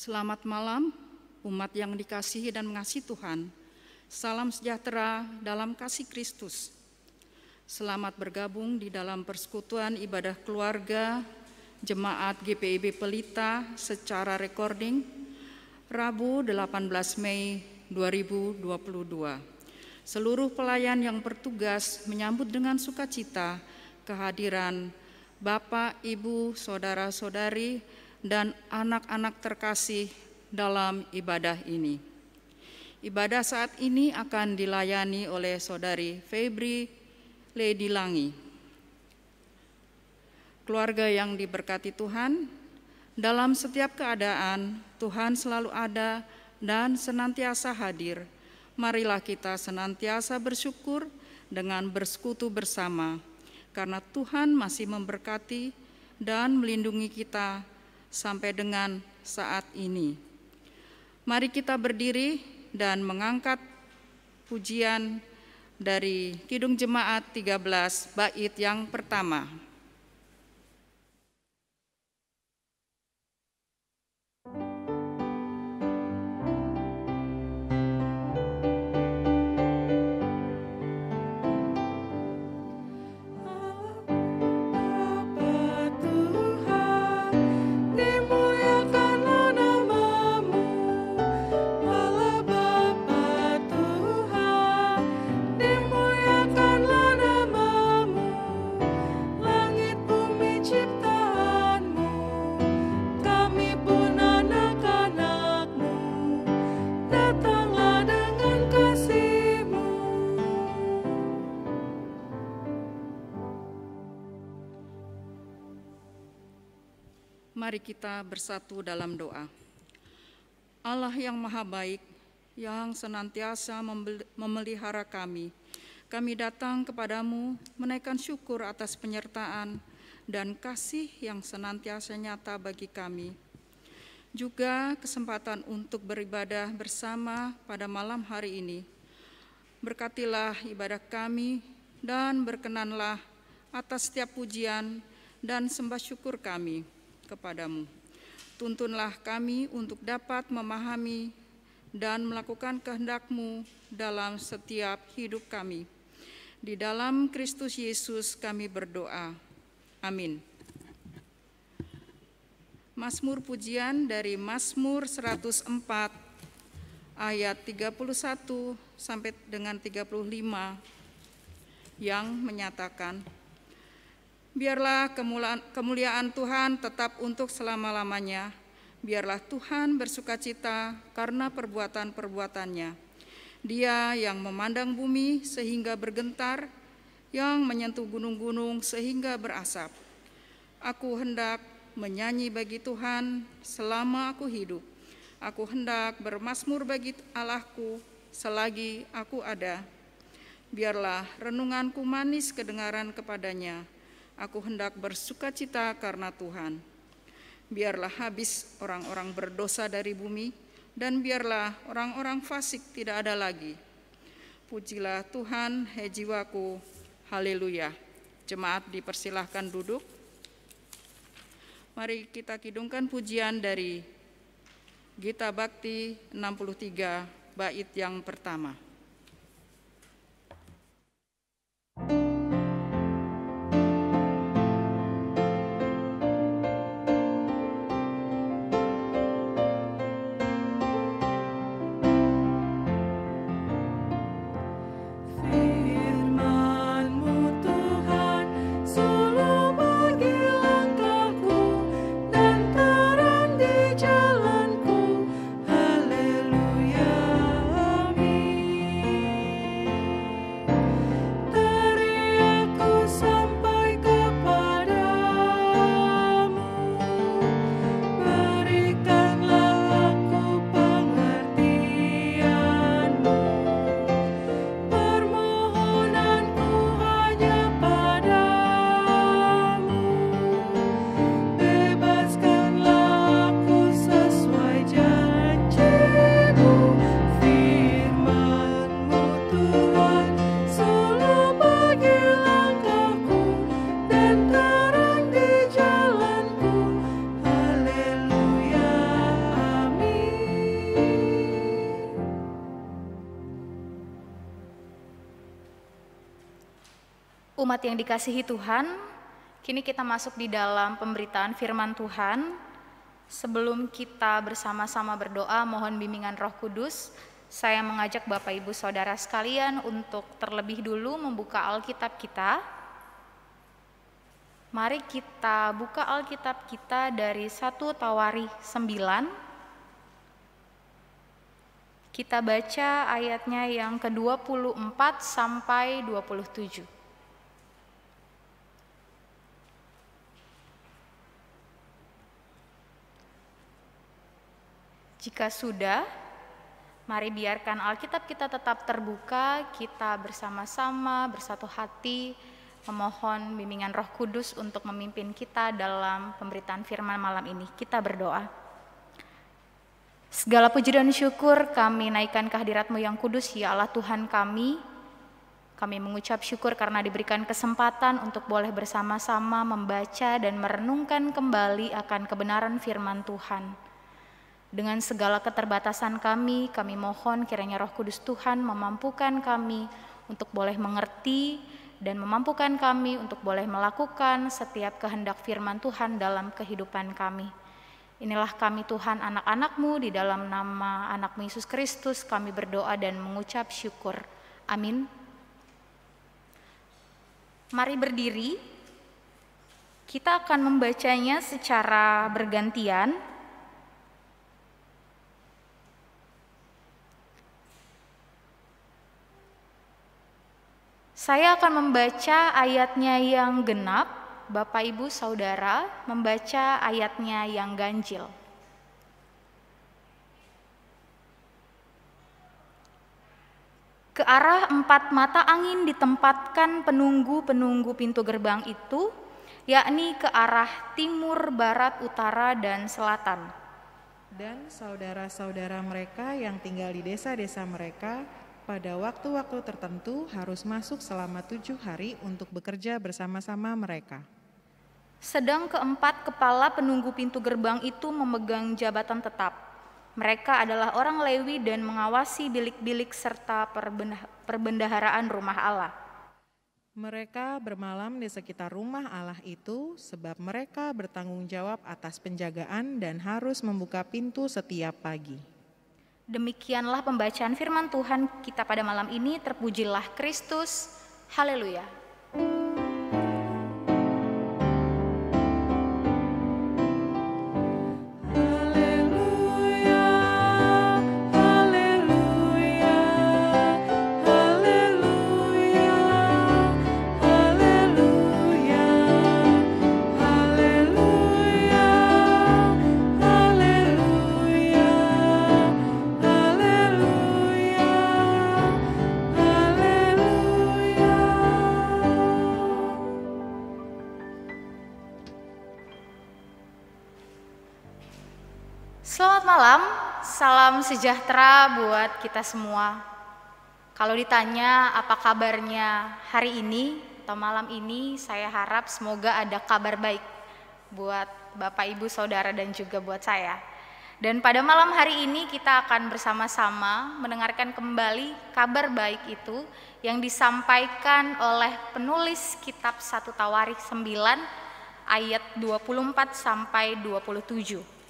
Selamat malam, umat yang dikasihi dan mengasihi Tuhan. Salam sejahtera dalam kasih Kristus. Selamat bergabung di dalam persekutuan ibadah keluarga Jemaat GPIB Pelita secara recording Rabu 18 Mei 2022. Seluruh pelayan yang bertugas menyambut dengan sukacita kehadiran Bapak, Ibu, Saudara-saudari, dan anak-anak terkasih dalam ibadah ini. Ibadah saat ini akan dilayani oleh Saudari Febri Lady Langi. Keluarga yang diberkati Tuhan, dalam setiap keadaan Tuhan selalu ada dan senantiasa hadir. Marilah kita senantiasa bersyukur dengan bersekutu bersama, karena Tuhan masih memberkati dan melindungi kita sampai dengan saat ini. Mari kita berdiri dan mengangkat pujian dari Kidung Jemaat 13 bait yang pertama. Mari kita bersatu dalam doa. Allah yang maha baik, yang senantiasa memelihara kami datang kepadamu menaikkan syukur atas penyertaan dan kasih yang senantiasa nyata bagi kami. Juga kesempatan untuk beribadah bersama pada malam hari ini. Berkatilah ibadah kami dan berkenanlah atas setiap pujian dan sembah syukur kami kepadamu. Tuntunlah kami untuk dapat memahami dan melakukan kehendak-Mu dalam setiap hidup kami. Di dalam Kristus Yesus kami berdoa. Amin. Mazmur pujian dari Mazmur 104 ayat 31 sampai dengan 35 yang menyatakan, biarlah kemuliaan Tuhan tetap untuk selama-lamanya. Biarlah Tuhan bersukacita karena perbuatan-perbuatannya. Dia yang memandang bumi sehingga bergentar, yang menyentuh gunung-gunung sehingga berasap. Aku hendak menyanyi bagi Tuhan selama aku hidup. Aku hendak bermazmur bagi Allahku selagi aku ada. Biarlah renunganku manis kedengaran kepadanya. Aku hendak bersukacita karena Tuhan. Biarlah habis orang-orang berdosa dari bumi, dan biarlah orang-orang fasik tidak ada lagi. Pujilah Tuhan, hai jiwaku, haleluya. Jemaat dipersilahkan duduk. Mari kita kidungkan pujian dari Gita Bakti 63, bait yang pertama. Umat yang dikasihi Tuhan, kini kita masuk di dalam pemberitaan firman Tuhan. Sebelum kita bersama-sama berdoa mohon bimbingan Roh Kudus, saya mengajak Bapak Ibu Saudara sekalian untuk terlebih dulu membuka Alkitab kita. Mari kita buka Alkitab kita dari 1 Tawarikh 9. Kita baca ayatnya yang ke-24 sampai 27. Jika sudah, mari biarkan Alkitab kita tetap terbuka, kita bersama-sama bersatu hati memohon bimbingan Roh Kudus untuk memimpin kita dalam pemberitaan firman malam ini. Kita berdoa. Segala puji dan syukur kami naikkan kehadirat-Mu yang kudus, ya Allah Tuhan kami. Kami mengucap syukur karena diberikan kesempatan untuk boleh bersama-sama membaca dan merenungkan kembali akan kebenaran firman Tuhan. Dengan segala keterbatasan kami mohon kiranya Roh Kudus Tuhan memampukan kami untuk boleh mengerti dan memampukan kami untuk boleh melakukan setiap kehendak firman Tuhan dalam kehidupan kami. Inilah kami Tuhan, anak-anak-Mu, di dalam nama anak-Mu Yesus Kristus kami berdoa dan mengucap syukur. Amin. Mari berdiri, kita akan membacanya secara bergantian. Saya akan membaca ayatnya yang genap, Bapak Ibu Saudara membaca ayatnya yang ganjil. Ke arah 4 mata angin ditempatkan penunggu-penunggu pintu gerbang itu, yakni ke arah timur, barat, utara, dan selatan. Dan saudara-saudara mereka yang tinggal di desa-desa mereka pada waktu-waktu tertentu harus masuk selama 7 hari untuk bekerja bersama-sama mereka. Sedang keempat kepala penunggu pintu gerbang itu memegang jabatan tetap. Mereka adalah orang Lewi dan mengawasi bilik-bilik serta perbendaharaan rumah Allah. Mereka bermalam di sekitar rumah Allah itu sebab mereka bertanggung jawab atas penjagaan dan harus membuka pintu setiap pagi. Demikianlah pembacaan firman Tuhan kita pada malam ini. Terpujilah Kristus. Haleluya. Selamat malam, salam sejahtera buat kita semua. Kalau ditanya apa kabarnya hari ini atau malam ini, saya harap semoga ada kabar baik buat Bapak Ibu Saudara dan juga buat saya. Dan pada malam hari ini kita akan bersama-sama mendengarkan kembali kabar baik itu yang disampaikan oleh penulis kitab 1 Tawarikh 9 ayat 24 sampai 27.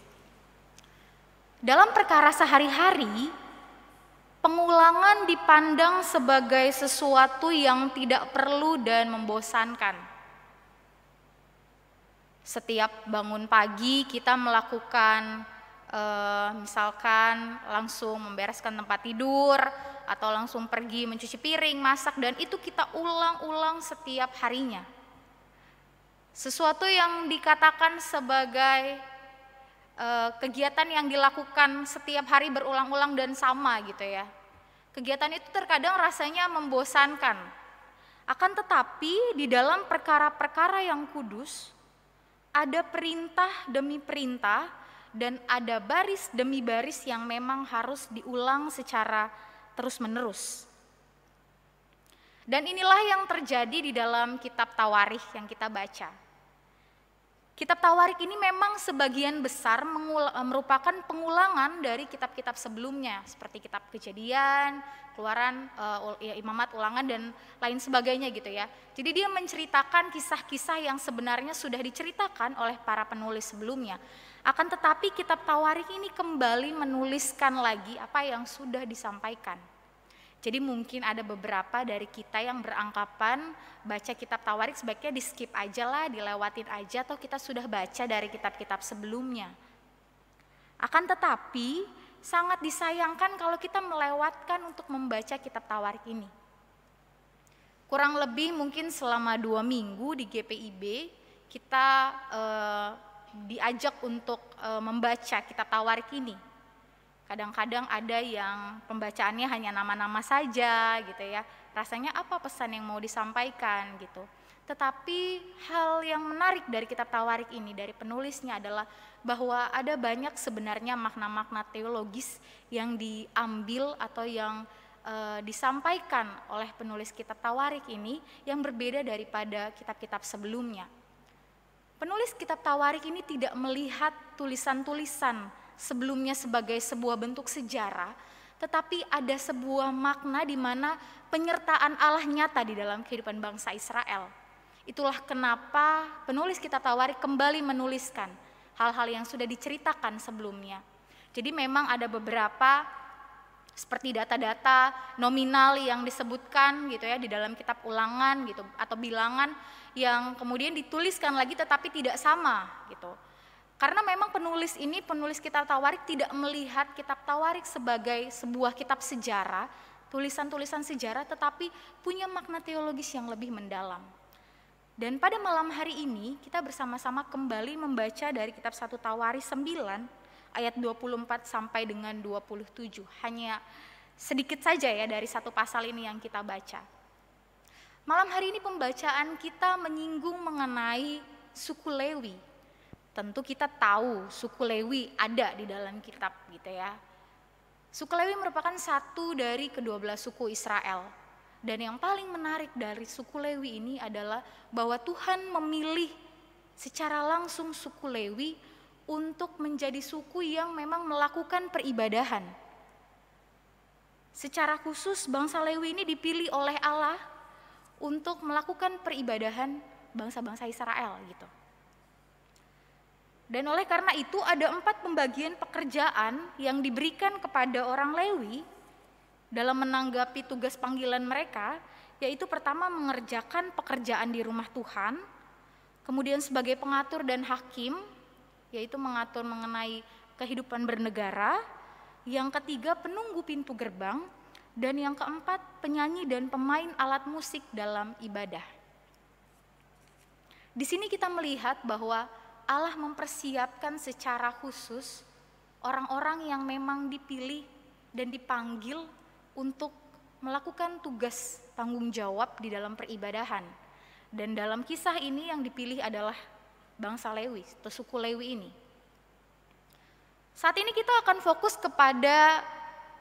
Dalam perkara sehari-hari, pengulangan dipandang sebagai sesuatu yang tidak perlu dan membosankan. Setiap bangun pagi kita melakukan misalkan langsung membereskan tempat tidur atau langsung pergi mencuci piring, masak, dan itu kita ulang-ulang setiap harinya. Sesuatu yang dikatakan sebagai kegiatan yang dilakukan setiap hari berulang-ulang dan sama gitu ya. Kegiatan itu terkadang rasanya membosankan. Akan tetapi di dalam perkara-perkara yang kudus ada perintah demi perintah dan ada baris demi baris yang memang harus diulang secara terus-menerus. Dan inilah yang terjadi di dalam kitab Tawarikh yang kita baca. Kitab Tawarik ini memang sebagian besar merupakan pengulangan dari kitab-kitab sebelumnya seperti kitab Kejadian, Keluaran, Imamat, Ulangan dan lain sebagainya gitu ya. Jadi dia menceritakan kisah-kisah yang sebenarnya sudah diceritakan oleh para penulis sebelumnya. Akan tetapi kitab Tawarik ini kembali menuliskan lagi apa yang sudah disampaikan. Jadi mungkin ada beberapa dari kita yang beranggapan baca kitab Tawarik sebaiknya di skip aja lah, dilewatin aja, atau kita sudah baca dari kitab-kitab sebelumnya. Akan tetapi sangat disayangkan kalau kita melewatkan untuk membaca kitab Tawarik ini. Kurang lebih mungkin selama 2 minggu di GPIB kita diajak untuk membaca kitab Tawarik ini. Kadang-kadang ada yang pembacaannya hanya nama-nama saja gitu ya. Rasanya apa pesan yang mau disampaikan gitu. Tetapi hal yang menarik dari kitab Tawarik ini dari penulisnya adalah bahwa ada banyak sebenarnya makna-makna teologis yang diambil atau yang disampaikan oleh penulis kitab Tawarik ini yang berbeda daripada kitab-kitab sebelumnya. Penulis kitab Tawarik ini tidak melihat tulisan-tulisan sebelumnya sebagai sebuah bentuk sejarah, tetapi ada sebuah makna di mana penyertaan Allah nyata di dalam kehidupan bangsa Israel. Itulah kenapa penulis kitab Tawarik kembali menuliskan hal-hal yang sudah diceritakan sebelumnya. Jadi memang ada beberapa seperti data-data nominal yang disebutkan gitu ya di dalam kitab Ulangan gitu atau Bilangan yang kemudian dituliskan lagi tetapi tidak sama gitu. Karena memang penulis kitab Tawarik tidak melihat kitab Tawarik sebagai sebuah kitab sejarah, tulisan-tulisan sejarah, tetapi punya makna teologis yang lebih mendalam. Dan pada malam hari ini kita bersama-sama kembali membaca dari kitab 1 Tawarik 9 ayat 24 sampai dengan 27. Hanya sedikit saja ya dari satu pasal ini yang kita baca. Malam hari ini pembacaan kita menyinggung mengenai suku Lewi. Tentu kita tahu suku Lewi ada di dalam kitab gitu ya. Suku Lewi merupakan satu dari ke-12 suku Israel. Dan yang paling menarik dari suku Lewi ini adalah bahwa Tuhan memilih secara langsung suku Lewi untuk menjadi suku yang memang melakukan peribadahan. Secara khusus bangsa Lewi ini dipilih oleh Allah untuk melakukan peribadahan bangsa-bangsa Israel gitu. Dan oleh karena itu ada 4 pembagian pekerjaan yang diberikan kepada orang Lewi dalam menanggapi tugas panggilan mereka, yaitu pertama mengerjakan pekerjaan di rumah Tuhan, kemudian sebagai pengatur dan hakim, yaitu mengatur mengenai kehidupan bernegara, yang ketiga penunggu pintu gerbang, dan yang keempat penyanyi dan pemain alat musik dalam ibadah. Di sini kita melihat bahwa Allah mempersiapkan secara khusus orang-orang yang memang dipilih dan dipanggil untuk melakukan tugas tanggung jawab di dalam peribadahan. Dan dalam kisah ini yang dipilih adalah bangsa Lewi atau suku Lewi ini. Saat ini kita akan fokus kepada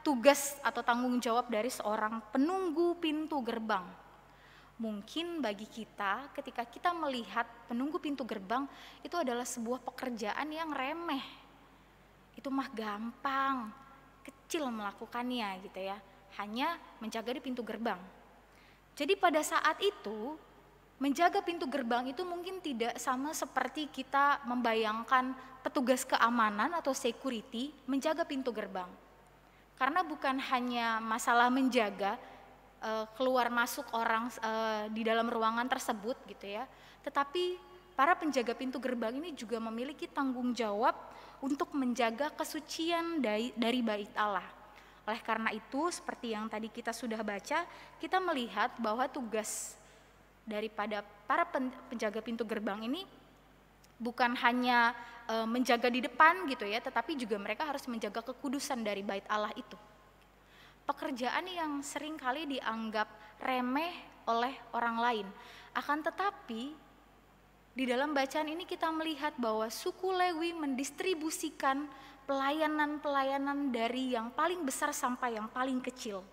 tugas atau tanggung jawab dari seorang penunggu pintu gerbang. Mungkin bagi kita ketika kita melihat penunggu pintu gerbang itu adalah sebuah pekerjaan yang remeh. Itu mah gampang, kecil melakukannya gitu ya. Hanya menjaga di pintu gerbang. Jadi pada saat itu menjaga pintu gerbang itu mungkin tidak sama seperti kita membayangkan petugas keamanan atau security menjaga pintu gerbang. Karena bukan hanya masalah menjaga keluar masuk orang di dalam ruangan tersebut gitu ya. Tetapi para penjaga pintu gerbang ini juga memiliki tanggung jawab untuk menjaga kesucian dari bait Allah. Oleh karena itu seperti yang tadi kita sudah baca, kita melihat bahwa tugas daripada para penjaga pintu gerbang ini bukan hanya menjaga di depan gitu ya, tetapi juga mereka harus menjaga kekudusan dari bait Allah itu. Pekerjaan yang seringkali dianggap remeh oleh orang lain. Akan tetapi di dalam bacaan ini kita melihat bahwa suku Lewi mendistribusikan pelayanan-pelayanan dari yang paling besar sampai yang paling kecil.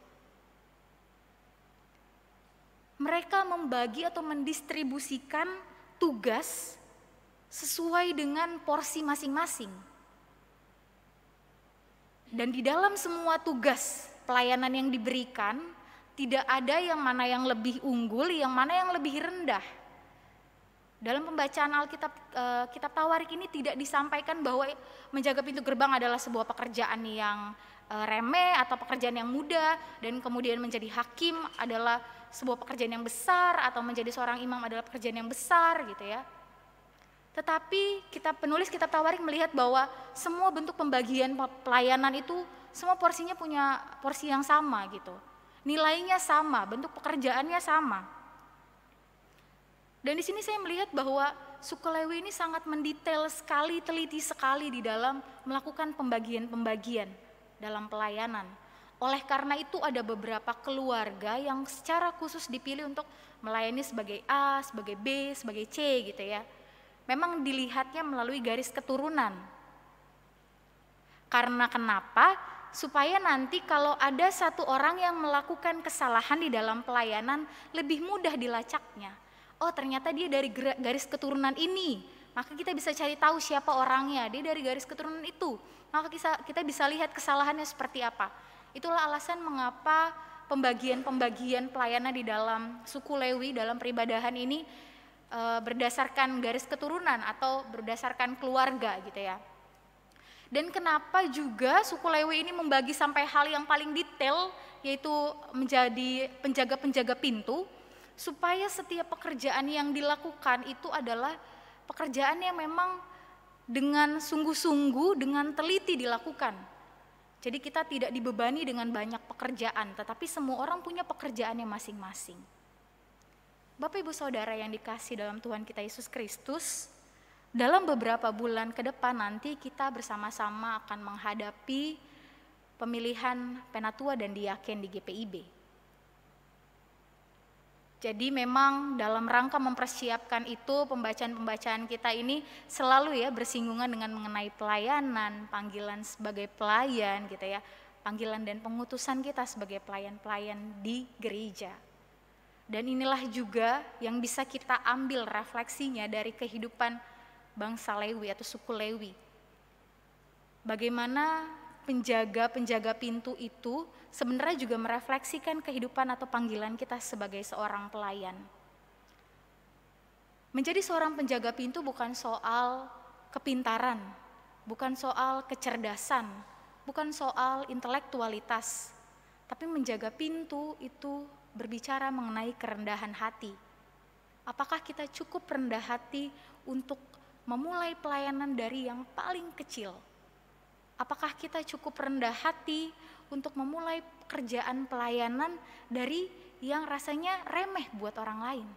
Mereka membagi atau mendistribusikan tugas sesuai dengan porsi masing-masing. Dan di dalam semua tugas pelayanan yang diberikan, tidak ada yang mana yang lebih unggul, yang mana yang lebih rendah. Dalam pembacaan Alkitab, kitab Tawarik ini tidak disampaikan bahwa menjaga pintu gerbang adalah sebuah pekerjaan yang remeh atau pekerjaan yang mudah, dan kemudian menjadi hakim adalah sebuah pekerjaan yang besar, atau menjadi seorang imam adalah pekerjaan yang besar gitu ya. Tetapi penulis kitab Tawarik melihat bahwa semua bentuk pembagian pelayanan itu semua porsinya punya porsi yang sama gitu. Nilainya sama, bentuk pekerjaannya sama. Dan di sini saya melihat bahwa suku Lewi ini sangat mendetail sekali, teliti sekali di dalam melakukan pembagian-pembagian dalam pelayanan. Oleh karena itu ada beberapa keluarga yang secara khusus dipilih untuk melayani sebagai A, sebagai B, sebagai C gitu ya. Memang dilihatnya melalui garis keturunan. Karena kenapa? Supaya nanti kalau ada satu orang yang melakukan kesalahan di dalam pelayanan, lebih mudah dilacaknya. Oh, ternyata dia dari garis keturunan ini, maka kita bisa cari tahu siapa orangnya. Dia dari garis keturunan itu, maka kita bisa lihat kesalahannya seperti apa. Itulah alasan mengapa pembagian-pembagian pelayanan di dalam suku Lewi dalam peribadahan ini berdasarkan garis keturunan atau berdasarkan keluarga gitu ya. Dan kenapa juga suku Lewi ini membagi sampai hal yang paling detail, yaitu menjadi penjaga-penjaga pintu, supaya setiap pekerjaan yang dilakukan itu adalah pekerjaan yang memang dengan sungguh-sungguh, dengan teliti dilakukan. Jadi kita tidak dibebani dengan banyak pekerjaan, tetapi semua orang punya pekerjaannya masing-masing. Bapak Ibu Saudara yang dikasih dalam Tuhan kita Yesus Kristus, dalam beberapa bulan ke depan nanti kita bersama-sama akan menghadapi pemilihan penatua dan diaken di GPIB. Jadi memang dalam rangka mempersiapkan itu, pembacaan-pembacaan kita ini selalu ya bersinggungan dengan mengenai pelayanan, panggilan sebagai pelayan gitu ya, panggilan dan pengutusan kita sebagai pelayan-pelayan di gereja. Dan inilah juga yang bisa kita ambil refleksinya dari kehidupan bangsa Lewi atau suku Lewi. Bagaimana penjaga-penjaga pintu itu sebenarnya juga merefleksikan kehidupan atau panggilan kita sebagai seorang pelayan. Menjadi seorang penjaga pintu bukan soal kepintaran, bukan soal kecerdasan, bukan soal intelektualitas, tapi menjaga pintu itu berbicara mengenai kerendahan hati. Apakah kita cukup rendah hati untuk memulai pelayanan dari yang paling kecil? Apakah kita cukup rendah hati untuk memulai pekerjaan pelayanan dari yang rasanya remeh buat orang lain?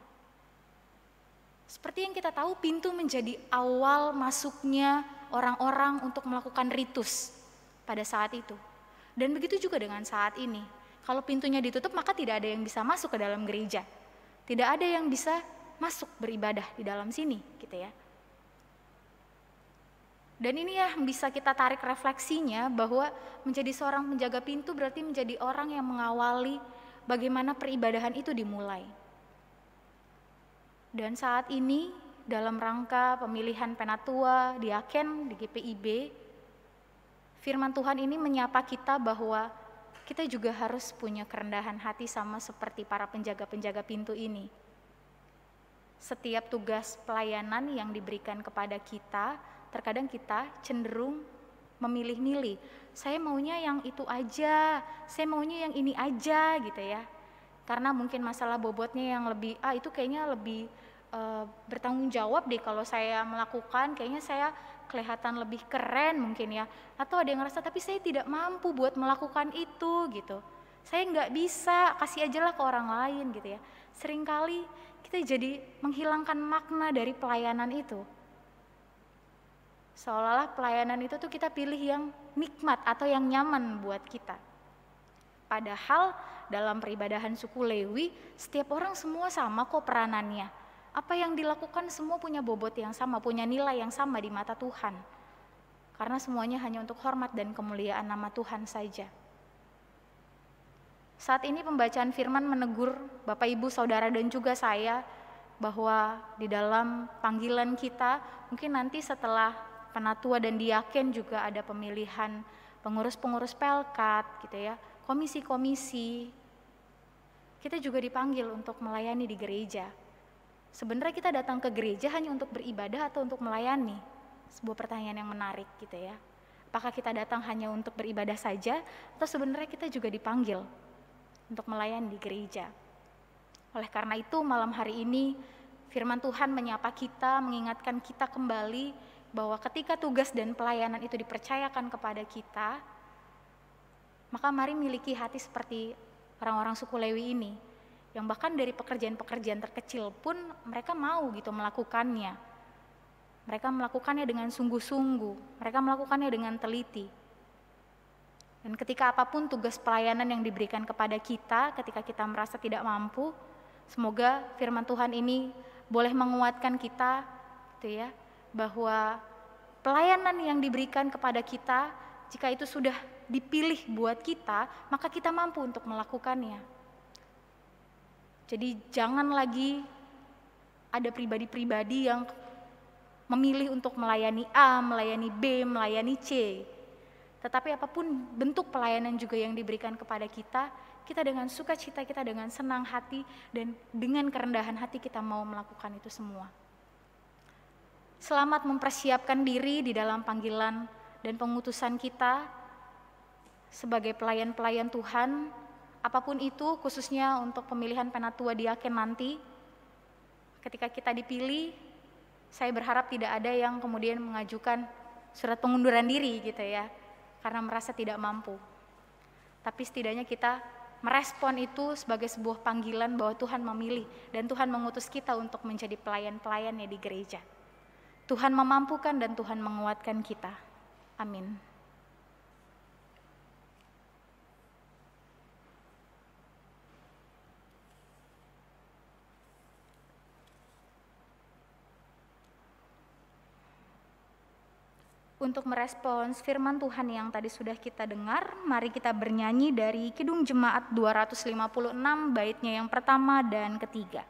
Seperti yang kita tahu, pintu menjadi awal masuknya orang-orang untuk melakukan ritus pada saat itu. Dan begitu juga dengan saat ini. Kalau pintunya ditutup, maka tidak ada yang bisa masuk ke dalam gereja. Tidak ada yang bisa masuk beribadah di dalam sini, gitu ya. Dan ini ya bisa kita tarik refleksinya bahwa menjadi seorang penjaga pintu berarti menjadi orang yang mengawali bagaimana peribadahan itu dimulai. Dan saat ini dalam rangka pemilihan penatua, diaken di GPIB, firman Tuhan ini menyapa kita bahwa kita juga harus punya kerendahan hati sama seperti para penjaga-penjaga pintu ini. Setiap tugas pelayanan yang diberikan kepada kita, terkadang kita cenderung memilih-milih. Saya maunya yang itu aja, saya maunya yang ini aja gitu ya. Karena mungkin masalah bobotnya yang lebih, itu kayaknya lebih bertanggung jawab deh kalau saya melakukan, kayaknya saya kelihatan lebih keren mungkin ya. Atau ada yang ngerasa tapi saya tidak mampu buat melakukan itu gitu. Saya nggak bisa, kasih aja lah ke orang lain gitu ya. Seringkali kita jadi menghilangkan makna dari pelayanan itu. Seolah-olah pelayanan itu tuh kita pilih yang nikmat atau yang nyaman buat kita. Padahal dalam peribadahan suku Lewi, setiap orang semua sama kok peranannya. Apa yang dilakukan semua punya bobot yang sama, punya nilai yang sama di mata Tuhan. Karena semuanya hanya untuk hormat dan kemuliaan nama Tuhan saja. Saat ini pembacaan firman menegur Bapak Ibu Saudara dan juga saya bahwa di dalam panggilan kita, mungkin nanti setelah penatua dan diaken juga ada pemilihan pengurus-pengurus pelkat gitu ya, komisi-komisi. Kita juga dipanggil untuk melayani di gereja. Sebenarnya kita datang ke gereja hanya untuk beribadah atau untuk melayani? Sebuah pertanyaan yang menarik gitu ya. Apakah kita datang hanya untuk beribadah saja atau sebenarnya kita juga dipanggil untuk melayani di gereja? Oleh karena itu malam hari ini firman Tuhan menyapa kita, mengingatkan kita kembali bahwa ketika tugas dan pelayanan itu dipercayakan kepada kita, maka mari miliki hati seperti orang-orang suku Lewi ini, yang bahkan dari pekerjaan-pekerjaan terkecil pun mereka mau gitu melakukannya. Mereka melakukannya dengan sungguh-sungguh, mereka melakukannya dengan teliti. Dan ketika apapun tugas pelayanan yang diberikan kepada kita, ketika kita merasa tidak mampu, semoga firman Tuhan ini boleh menguatkan kita, gitu ya, bahwa pelayanan yang diberikan kepada kita, jika itu sudah dipilih buat kita, maka kita mampu untuk melakukannya. Jadi jangan lagi ada pribadi-pribadi yang memilih untuk melayani A, melayani B, melayani C. Tetapi apapun bentuk pelayanan juga yang diberikan kepada kita, kita dengan sukacita, kita dengan senang hati, dan dengan kerendahan hati kita mau melakukan itu semua. Selamat mempersiapkan diri di dalam panggilan dan pengutusan kita sebagai pelayan-pelayan Tuhan, apapun itu, khususnya untuk pemilihan penatua diaken nanti. Ketika kita dipilih, saya berharap tidak ada yang kemudian mengajukan surat pengunduran diri gitu ya, karena merasa tidak mampu. Tapi setidaknya kita merespon itu sebagai sebuah panggilan bahwa Tuhan memilih dan Tuhan mengutus kita untuk menjadi pelayan-pelayannya di gereja. Tuhan memampukan dan Tuhan menguatkan kita. Amin. Untuk merespons firman Tuhan yang tadi sudah kita dengar, mari kita bernyanyi dari Kidung Jemaat 256 baitnya yang pertama dan ketiga.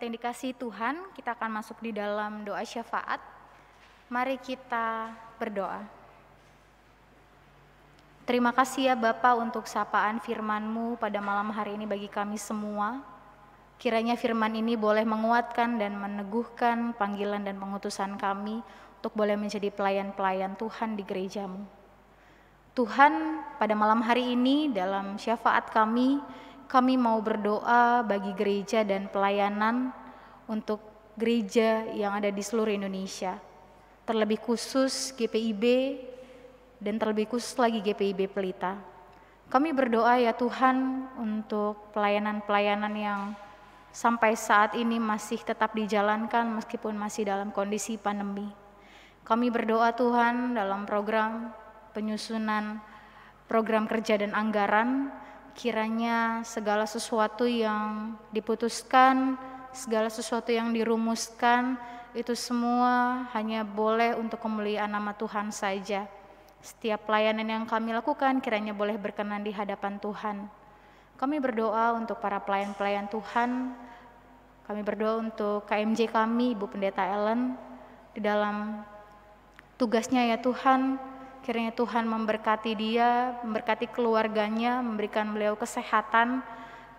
Yang dikasihi Tuhan, kita akan masuk di dalam doa syafaat. Mari kita berdoa. Terima kasih ya Bapa untuk sapaan firman-Mu pada malam hari ini bagi kami semua. Kiranya firman ini boleh menguatkan dan meneguhkan panggilan dan pengutusan kami untuk boleh menjadi pelayan-pelayan Tuhan di gereja-Mu. Tuhan, pada malam hari ini dalam syafaat kami mau berdoa bagi gereja dan pelayanan untuk gereja yang ada di seluruh Indonesia. Terlebih khusus GPIB dan terlebih khusus lagi GPIB Pelita. Kami berdoa ya Tuhan untuk pelayanan-pelayanan yang sampai saat ini masih tetap dijalankan meskipun masih dalam kondisi pandemi. Kami berdoa Tuhan dalam program penyusunan program kerja dan anggaran, kiranya segala sesuatu yang diputuskan, segala sesuatu yang dirumuskan, itu semua hanya boleh untuk kemuliaan nama Tuhan saja. Setiap pelayanan yang kami lakukan kiranya boleh berkenan di hadapan Tuhan. Kami berdoa untuk para pelayan-pelayan Tuhan. Kami berdoa untuk KMJ kami, Ibu Pendeta Ellen, di dalam tugasnya ya Tuhan. Kiranya Tuhan memberkati dia, memberkati keluarganya, memberikan beliau kesehatan,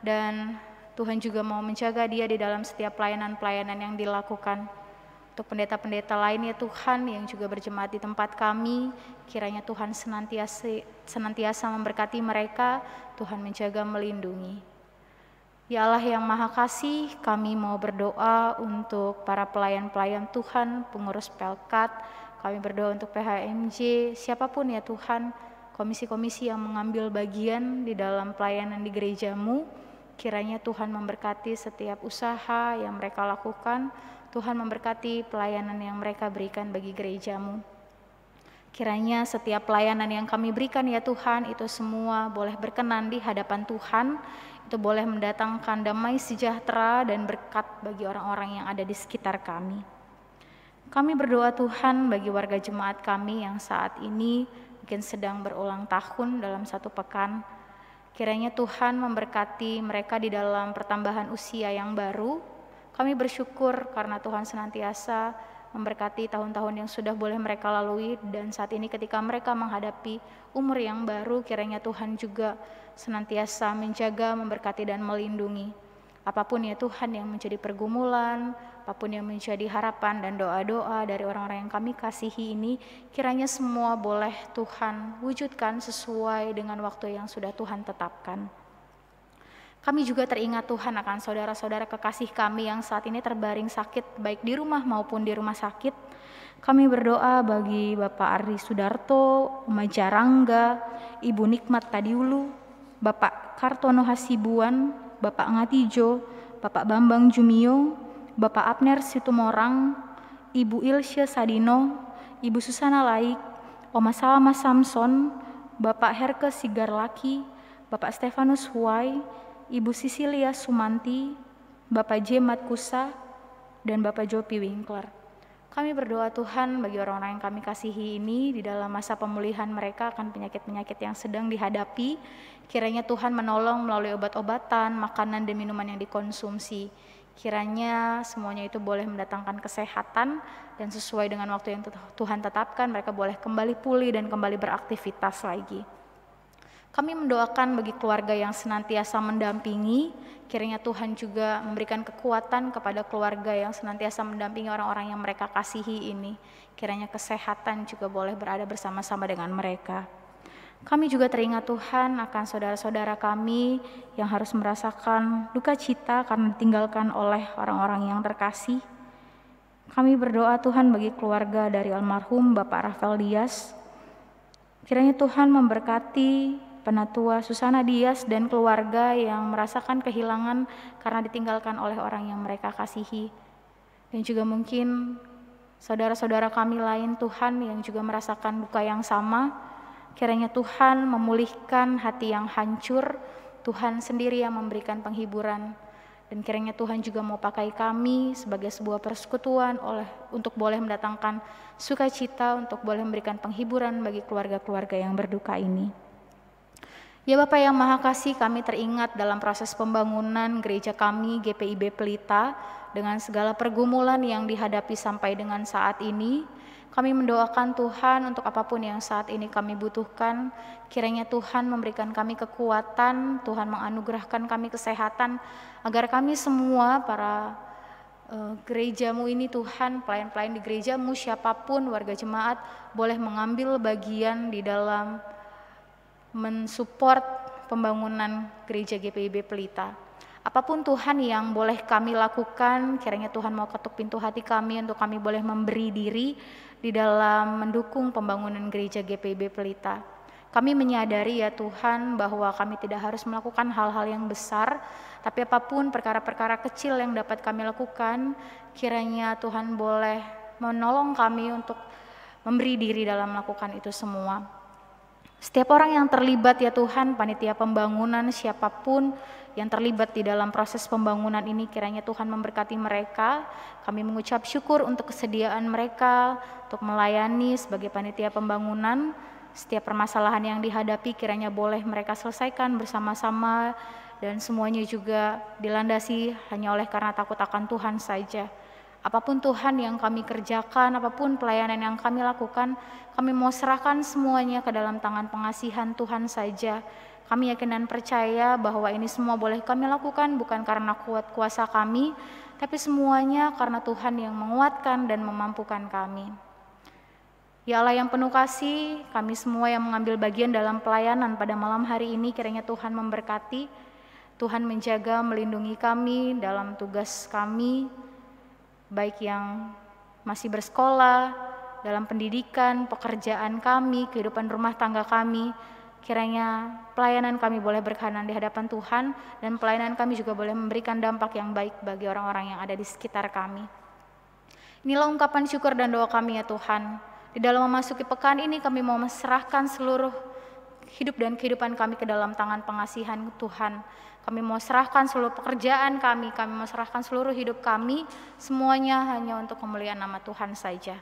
dan Tuhan juga mau menjaga dia di dalam setiap pelayanan-pelayanan yang dilakukan. Untuk pendeta-pendeta lain ya Tuhan yang juga berjemaat di tempat kami, kiranya Tuhan senantiasa memberkati mereka, Tuhan menjaga melindungi. Ya Allah yang Maha Kasih, kami mau berdoa untuk para pelayan-pelayan Tuhan, pengurus Pelkat, kami berdoa untuk PHMJ, siapapun ya Tuhan, komisi-komisi yang mengambil bagian di dalam pelayanan di gereja-Mu, kiranya Tuhan memberkati setiap usaha yang mereka lakukan, Tuhan memberkati pelayanan yang mereka berikan bagi gereja-Mu. Kiranya setiap pelayanan yang kami berikan ya Tuhan, itu semua boleh berkenan di hadapan Tuhan, itu boleh mendatangkan damai sejahtera dan berkat bagi orang-orang yang ada di sekitar kami. Kami berdoa Tuhan bagi warga jemaat kami yang saat ini mungkin sedang berulang tahun dalam satu pekan. Kiranya Tuhan memberkati mereka di dalam pertambahan usia yang baru. Kami bersyukur karena Tuhan senantiasa memberkati tahun-tahun yang sudah boleh mereka lalui, dan saat ini ketika mereka menghadapi umur yang baru, kiranya Tuhan juga senantiasa menjaga, memberkati dan melindungi. Apapun ya Tuhan yang menjadi pergumulan, apapun yang menjadi harapan dan doa-doa dari orang-orang yang kami kasihi ini, kiranya semua boleh Tuhan wujudkan sesuai dengan waktu yang sudah Tuhan tetapkan. Kami juga teringat Tuhan akan saudara-saudara kekasih kami yang saat ini terbaring sakit, baik di rumah maupun di rumah sakit. Kami berdoa bagi Bapak Ardi Sudarto, Oma Jarangga, Ibu Nikmat Tadiulu, Bapak Kartono Hasibuan, Bapak Ngatijo, Bapak Bambang Jumio, Bapak Abner Situmorang, Ibu Ilsya Sadino, Ibu Susana Laik, Oma Salma Samson, Bapak Herke Sigarlaki, Bapak Stefanus Huai, Ibu Sisilia Sumanti, Bapak J. Matkusa, dan Bapak Jopi Winkler. Kami berdoa Tuhan bagi orang-orang yang kami kasihi ini di dalam masa pemulihan mereka akan penyakit-penyakit yang sedang dihadapi. Kiranya Tuhan menolong melalui obat-obatan, makanan dan minuman yang dikonsumsi. Kiranya semuanya itu boleh mendatangkan kesehatan dan sesuai dengan waktu yang Tuhan tetapkan, mereka boleh kembali pulih dan kembali beraktivitas lagi. Kami mendoakan bagi keluarga yang senantiasa mendampingi, kiranya Tuhan juga memberikan kekuatan kepada keluarga yang senantiasa mendampingi orang-orang yang mereka kasihi ini. Kiranya kesehatan juga boleh berada bersama-sama dengan mereka. Kami juga teringat Tuhan akan saudara-saudara kami yang harus merasakan duka cita karena ditinggalkan oleh orang-orang yang terkasih. Kami berdoa Tuhan bagi keluarga dari almarhum Bapak Rafael Dias. Kiranya Tuhan memberkati Penatua Susana Dias dan keluarga yang merasakan kehilangan karena ditinggalkan oleh orang yang mereka kasihi. Dan juga mungkin saudara-saudara kami lain Tuhan yang juga merasakan duka yang sama. Kiranya Tuhan memulihkan hati yang hancur, Tuhan sendiri yang memberikan penghiburan. Dan kiranya Tuhan juga mau pakai kami sebagai sebuah persekutuan untuk boleh mendatangkan sukacita, untuk boleh memberikan penghiburan bagi keluarga-keluarga yang berduka ini. Ya Bapak yang Maha Kasih, kami teringat dalam proses pembangunan gereja kami GPIB Pelita dengan segala pergumulan yang dihadapi sampai dengan saat ini. Kami mendoakan Tuhan untuk apapun yang saat ini kami butuhkan, kiranya Tuhan memberikan kami kekuatan, Tuhan menganugerahkan kami kesehatan, agar kami semua para gereja-Mu ini Tuhan, pelayan-pelayan di gereja-Mu, siapapun warga jemaat boleh mengambil bagian di dalam mensupport pembangunan gereja GPIB Pelita. Apapun Tuhan yang boleh kami lakukan, kiranya Tuhan mau ketuk pintu hati kami untuk kami boleh memberi diri di dalam mendukung pembangunan gereja GPIB Pelita. Kami menyadari ya Tuhan bahwa kami tidak harus melakukan hal-hal yang besar, tapi apapun perkara-perkara kecil yang dapat kami lakukan, kiranya Tuhan boleh menolong kami untuk memberi diri dalam melakukan itu semua. Setiap orang yang terlibat ya Tuhan, panitia pembangunan, siapapun yang terlibat di dalam proses pembangunan ini, kiranya Tuhan memberkati mereka. Kami mengucap syukur untuk kesediaan mereka, untuk melayani sebagai panitia pembangunan. Setiap permasalahan yang dihadapi kiranya boleh mereka selesaikan bersama-sama, dan semuanya juga dilandasi hanya oleh karena takut akan Tuhan saja. Apapun Tuhan yang kami kerjakan, apapun pelayanan yang kami lakukan, kami mau serahkan semuanya ke dalam tangan pengasihan Tuhan saja. Kami yakin dan percaya bahwa ini semua boleh kami lakukan bukan karena kuat kuasa kami, tapi semuanya karena Tuhan yang menguatkan dan memampukan kami. Ya Allah yang penuh kasih, kami semua yang mengambil bagian dalam pelayanan pada malam hari ini, kiranya Tuhan memberkati, Tuhan menjaga, melindungi kami dalam tugas kami, baik yang masih bersekolah, dalam pendidikan, pekerjaan kami, kehidupan rumah tangga kami. Kiranya pelayanan kami boleh berkenan di hadapan Tuhan, dan pelayanan kami juga boleh memberikan dampak yang baik bagi orang-orang yang ada di sekitar kami. Inilah ungkapan syukur dan doa kami ya Tuhan. Di dalam memasuki pekan ini kami mau menyerahkan seluruh hidup dan kehidupan kami ke dalam tangan pengasihan Tuhan. Kami mau serahkan seluruh pekerjaan kami mau serahkan seluruh hidup kami, semuanya hanya untuk kemuliaan nama Tuhan saja.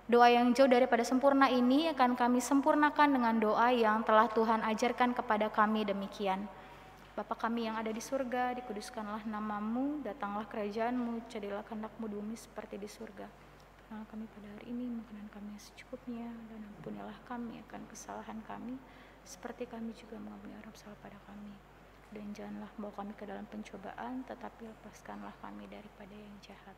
Doa yang jauh daripada sempurna ini akan kami sempurnakan dengan doa yang telah Tuhan ajarkan kepada kami demikian. Bapa kami yang ada di surga, dikuduskanlah namamu, datanglah kerajaan-Mu, jadilah kehendak-Mu di bumi seperti di surga. Berikanlah kami pada hari ini makanan kami yang secukupnya, dan ampunilah kami akan kesalahan kami, seperti kami juga mengampuni orang salah pada kami. Dan janganlah bawa kami ke dalam pencobaan, tetapi lepaskanlah kami daripada yang jahat.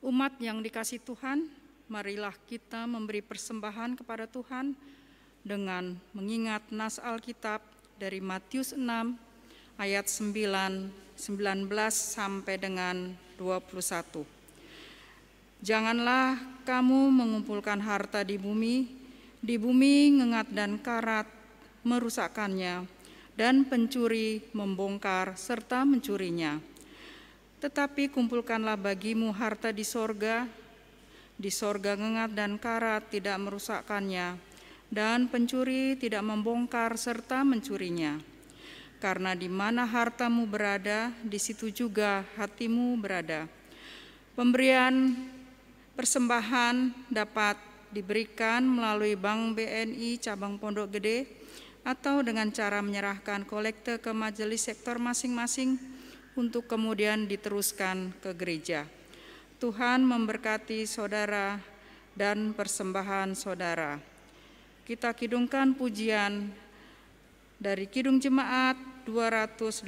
Umat yang dikasihi Tuhan, marilah kita memberi persembahan kepada Tuhan dengan mengingat nas Alkitab dari Matius 6 ayat 19 sampai dengan 21. Janganlah kamu mengumpulkan harta di bumi ngengat dan karat merusakkannya, dan pencuri membongkar serta mencurinya. Tetapi kumpulkanlah bagimu harta di sorga ngengat dan karat tidak merusakkannya, dan pencuri tidak membongkar serta mencurinya. Karena di mana hartamu berada, di situ juga hatimu berada. Pemberian persembahan dapat diberikan melalui Bank BNI Cabang Pondok Gede, atau dengan cara menyerahkan kolekte ke majelis sektor masing-masing untuk kemudian diteruskan ke gereja. Tuhan memberkati saudara dan persembahan saudara. Kita kidungkan pujian dari Kidung Jemaat 286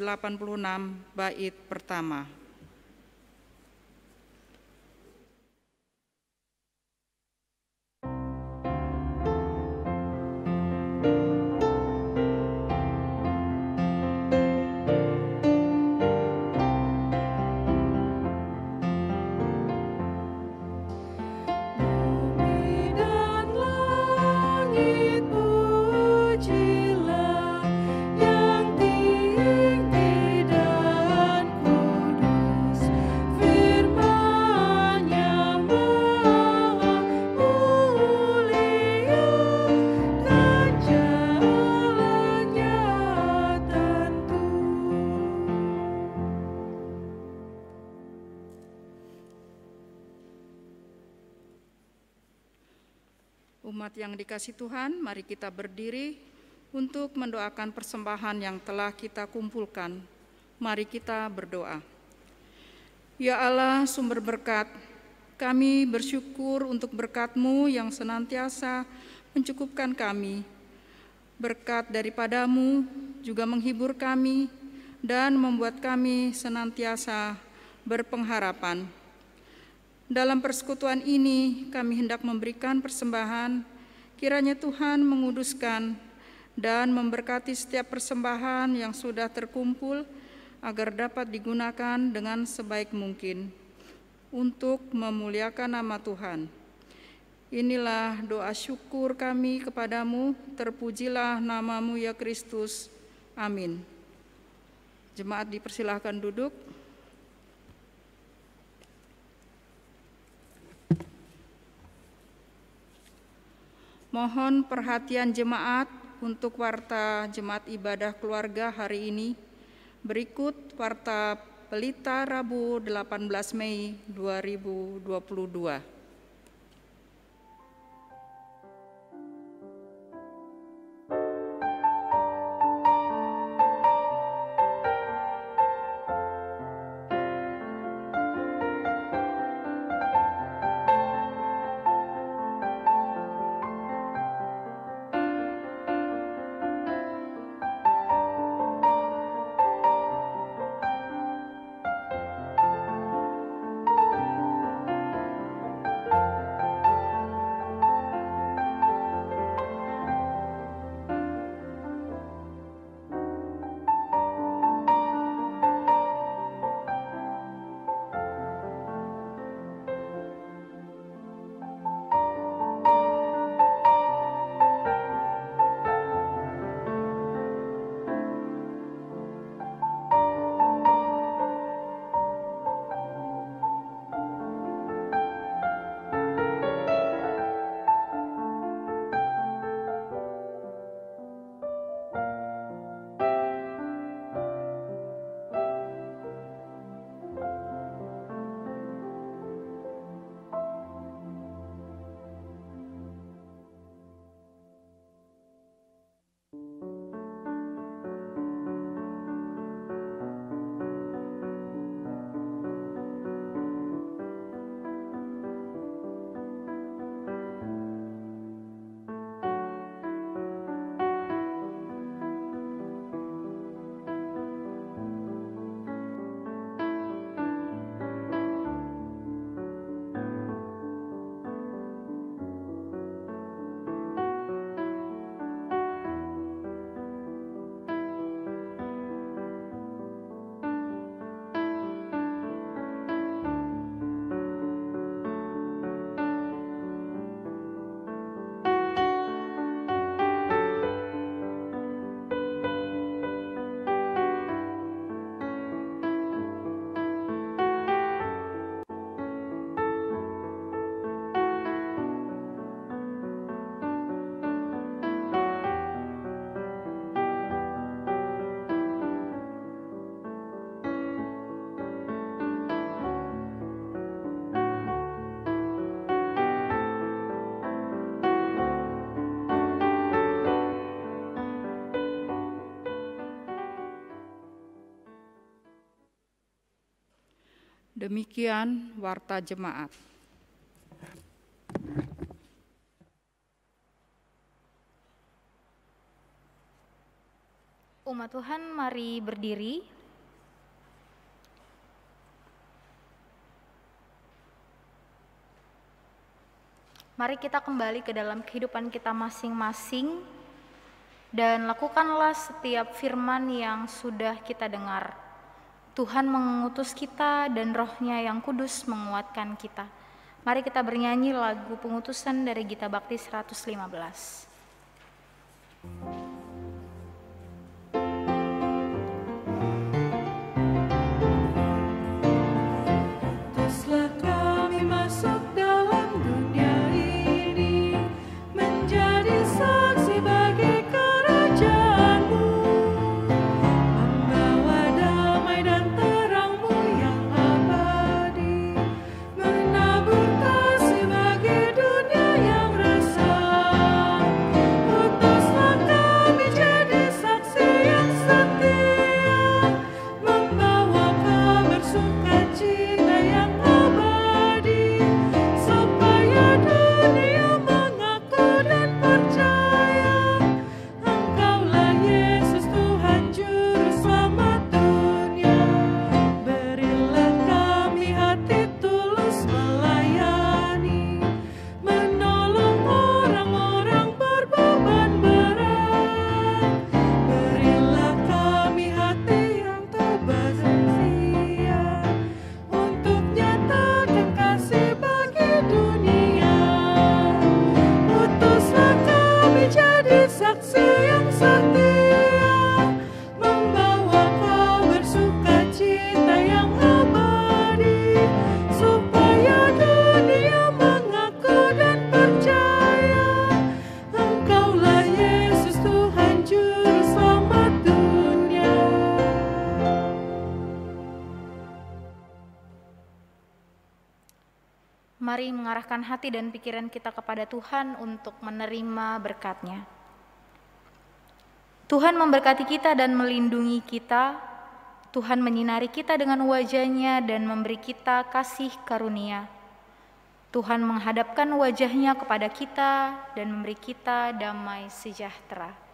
bait pertama. Umat yang dikasihi Tuhan, mari kita berdiri untuk mendoakan persembahan yang telah kita kumpulkan. Mari kita berdoa. Ya Allah, sumber berkat, kami bersyukur untuk berkat-Mu yang senantiasa mencukupkan kami. Berkat daripadamu juga menghibur kami dan membuat kami senantiasa berpengharapan. Dalam persekutuan ini kami hendak memberikan persembahan, kiranya Tuhan menguduskan dan memberkati setiap persembahan yang sudah terkumpul agar dapat digunakan dengan sebaik mungkin untuk memuliakan nama Tuhan. Inilah doa syukur kami kepadamu, terpujilah namamu ya Kristus. Amin. Jemaat dipersilahkan duduk. Mohon perhatian jemaat untuk warta Jemaat Ibadah Keluarga hari ini. Berikut warta Pelita Rabu 18 Mei 2022. Demikian warta jemaat. Umat Tuhan, mari berdiri. Mari kita kembali ke dalam kehidupan kita masing-masing dan lakukanlah setiap firman yang sudah kita dengar. Tuhan mengutus kita dan Roh-Nya yang kudus menguatkan kita. Mari kita bernyanyi lagu pengutusan dari Gita Bakti 115. Utuslah kami masuk dalam dunia ini, menjadi saksi bagi kerajaan-Mu, membawa damai dan terang-Mu yang abadi, menabur kasih bagi dunia yang resah. Utuslah kami mengarahkan hati dan pikiran kita kepada Tuhan untuk menerima berkat-Nya. Tuhan memberkati kita dan melindungi kita. Tuhan menyinari kita dengan wajah-Nya dan memberi kita kasih karunia. Tuhan menghadapkan wajah-Nya kepada kita dan memberi kita damai sejahtera.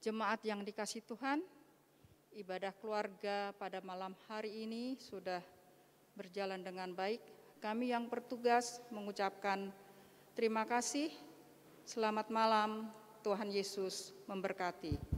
Jemaat yang dikasihi Tuhan, ibadah keluarga pada malam hari ini sudah berjalan dengan baik. Kami yang bertugas mengucapkan terima kasih. Selamat malam, Tuhan Yesus memberkati.